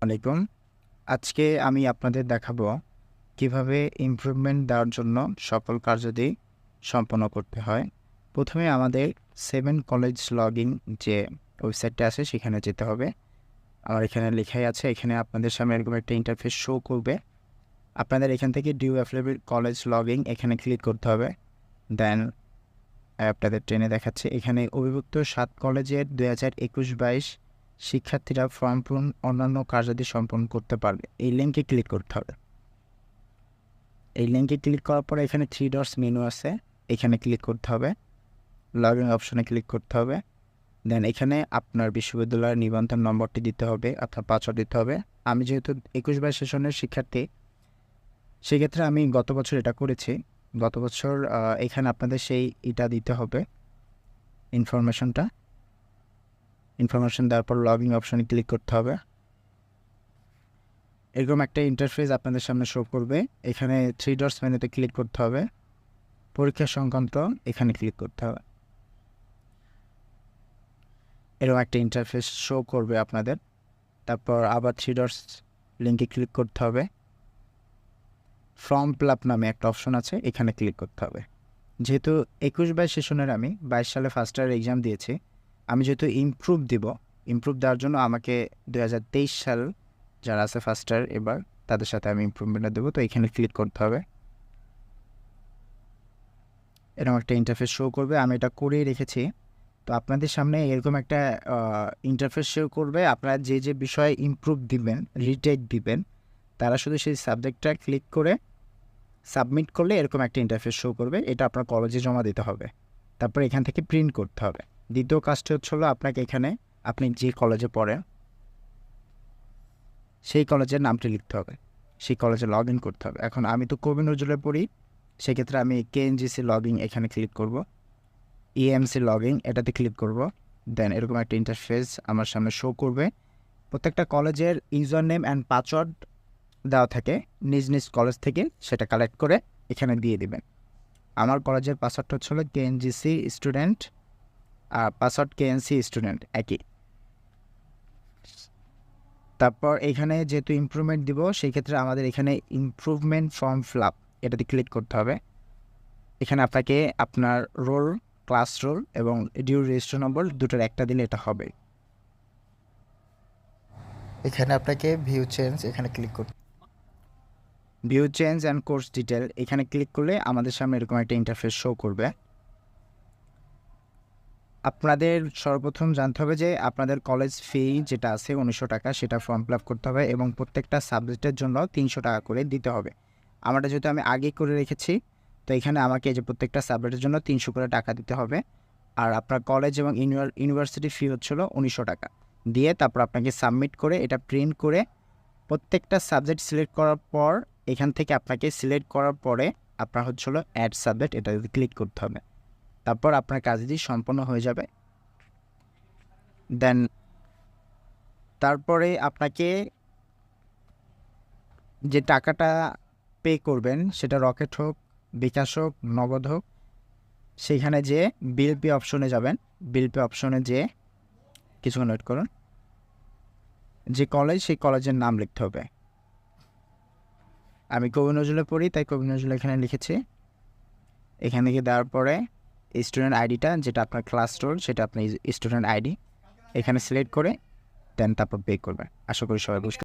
আলাইকুম। আজকে আমি আপনাদের দেখাবো কিভাবে ইমপ্রুভমেন্ট দেওয়ার জন্য সকল কার্যাদি সম্পন্ন করতে হয়। প্রথমে আমাদের 7 কলেজ লগইন যে ওয়েবসাইটটা আছে সেখানে যেতে হবে। আমার এখানে লেখাই আছে, এখানে আপনাদের সামনে এরকম একটা ইন্টারফেস শো করবে। আপনাদের এখান থেকে ডিউ অ্যাফিলিয়েটেড কলেজ লগইন এখানে ক্লিক করতে হবে। দেন আপনাদের ট্রেনে দেখাচ্ছে এখানে অভিভুক্ত 7 কলেজের 2021-22 শিক্ষার্থীরা ফর্ম পূরণ অন্যান্য কার্যাদি সম্পন্ন করতে পারবে। এই লিঙ্কে ক্লিক করতে হবে। এই লিঙ্কে ক্লিক করার পরে এখানে 3 ডটস মেনু আছে, এখানে ক্লিক করতে হবে। লগ ইন অপশনে ক্লিক করতে হবে। দেন এখানে আপনার বিশ্ববিদ্যালয়ের নিবন্ধন নম্বরটি দিতে হবে, আপনার পাসওয়ার্ড দিতে হবে। আমি যেহেতু 21-22 সেশনের শিক্ষার্থী, সেক্ষেত্রে আমি গত বছর এটা করেছি। গত বছর এখানে আপনাদের এটা দিতে হবে, ইনফরমেশন দেওয়ার পর লগ ইন অপশনে ক্লিক করতে হবে। এরকম একটা ইন্টারফেস আপনাদের সামনে শো করবে। এখানে 3 ডটস মেনুতে ক্লিক করতে হবে, পরীক্ষা সংক্রান্ত এখানে ক্লিক করতে হবে। এরকম একটা ইন্টারফেস শো করবে আপনাদের। তারপর আবার 3 ডটস লিঙ্কে ক্লিক করতে হবে। ফর্ম ফিল আপ নামে একটা অপশন আছে, এখানে ক্লিক করতে হবে। যেহেতু 21-22 সেশনের আমি 22 সালে ফার্স্ট ইয়ার এক্সাম দিয়েছি, আমি যেহেতু ইমপ্রুভ দেওয়ার জন্য আমাকে 2023 সাল যারা আছে ফার্স্ট ইয়ার এবার তাদের সাথে আমি ইমপ্রুভমেন্টটা দেবো। তো এখানে ক্লিক করতে হবে। এরকম একটা ইন্টারফেস শো করবে, আমি এটা করেই রেখেছি। তো আপনাদের সামনে এরকম একটা ইন্টারফেস শো করবে। আপনারা যে যে বিষয়ে ইমপ্রুভ দিবেন, রিটেক দিবেন, তারা শুধু সেই সাবজেক্টটা ক্লিক করে সাবমিট করলে এরকম একটা ইন্টারফেস শো করবে। এটা আপনার কলেজে জমা দিতে হবে, তারপর এখান থেকে প্রিন্ট করতে হবে। দ্বিতীয় কাজটি হলো আপনাকে এখানে আপনি যে কলেজে পড়েন সেই কলেজের নামটি লিখতে হবে, সেই কলেজে লগ ইন করতে হবে। এখন আমি তো কবি নজরুলে পড়ি, সেক্ষেত্রে আমি কেএনজিসি লগ ইন এখানে ক্লিক করব, ইএমসি লগ ইন এটাতে ক্লিক করব। দেন এরকম একটা ইন্টারফেস আমার সামনে শো করবে। প্রত্যেকটা কলেজের ইউজার নেম অ্যান্ড পাসওয়ার্ড দেওয়া থাকে, নিজ নিজ কলেজ থেকে সেটা কালেক্ট করে এখানে দিয়ে দিবেন। আমার কলেজের পাসওয়ার্ডটা হলো কেএনজিসি স্টুডেন্ট, আর পাসওয়ার্ড কেএনসি স্টুডেন্ট একই। তারপর এখানে যেহেতু ইমপ্রুভমেন্ট দিব, সেই ক্ষেত্রে আমাদের এখানে ইমপ্রুভমেন্ট ফর্ম ফিল আপ এটাতে ক্লিক করতে হবে। এখানে আপনাকে আপনার রোল, ক্লাস রোল এবং ডিউ রেজিস্টার নম্বর দুটোর একটা দিলে এটা হবে। এখানে আপনাকে ভিউ চেঞ্জ এখানে ক্লিক করতে, view change and course detail এখানে ক্লিক করলে আমাদের সামনে এরকম একটা ইন্টারফেস শো করবে। আপনাদের সর্বপ্রথম জানতে হবে যে আপনাদের কলেজ ফি যেটা আছে 1900 টাকা, সেটা ফর্ম ফিল আপ করতে হবে এবং প্রত্যেকটা সাবজেক্টের জন্য 300 টাকা করে দিতে হবে। আমারটা যেহেতু আমি আগেই করে রেখেছি, তো এখানে আমাকে যে প্রত্যেকটা সাবজেক্টের জন্য 300 করে টাকা দিতে হবে। আর আপনার কলেজ এবং ইউনিভার্সিটি ফি হচ্ছিল 1900 টাকা দিয়ে, তারপর আপনাকে সাবমিট করে এটা প্রিন্ট করে প্রত্যেকটা সাবজেক্ট সিলেক্ট করার পর এখান থেকে আপনাকে সিলেক্ট করার পরে আপনার হচ্ছিল অ্যাড সাবজেক্ট, এটা ক্লিক করতে হবে। তারপর আপনার কাজটি সম্পন্ন হয়ে যাবে। দেন তারপরে আপনাকে যে টাকাটা পে করবেন সেটা রকেট হোক, বিকাশ হোক, নগদ হোক, সেইখানে যে বিল পে অপশনে যাবেন। বিল পে অপশনে যে কিছুক্ষণ ওয়েট করুন, যে কলেজ সেই কলেজের নাম লিখতে হবে। আমি কবি নজরুলে পড়ি তাই কবি নজরুল এখানে লিখেছি। এখান থেকে দেওয়ার পরে স্টুডেন্ট আইডিটা যেটা আপনার ক্লাস রোল সেটা আপনার স্টুডেন্ট আইডি এখানে সিলেক্ট করে দেন তারপর পে করবেন। আশা করি সবাই বুঝতে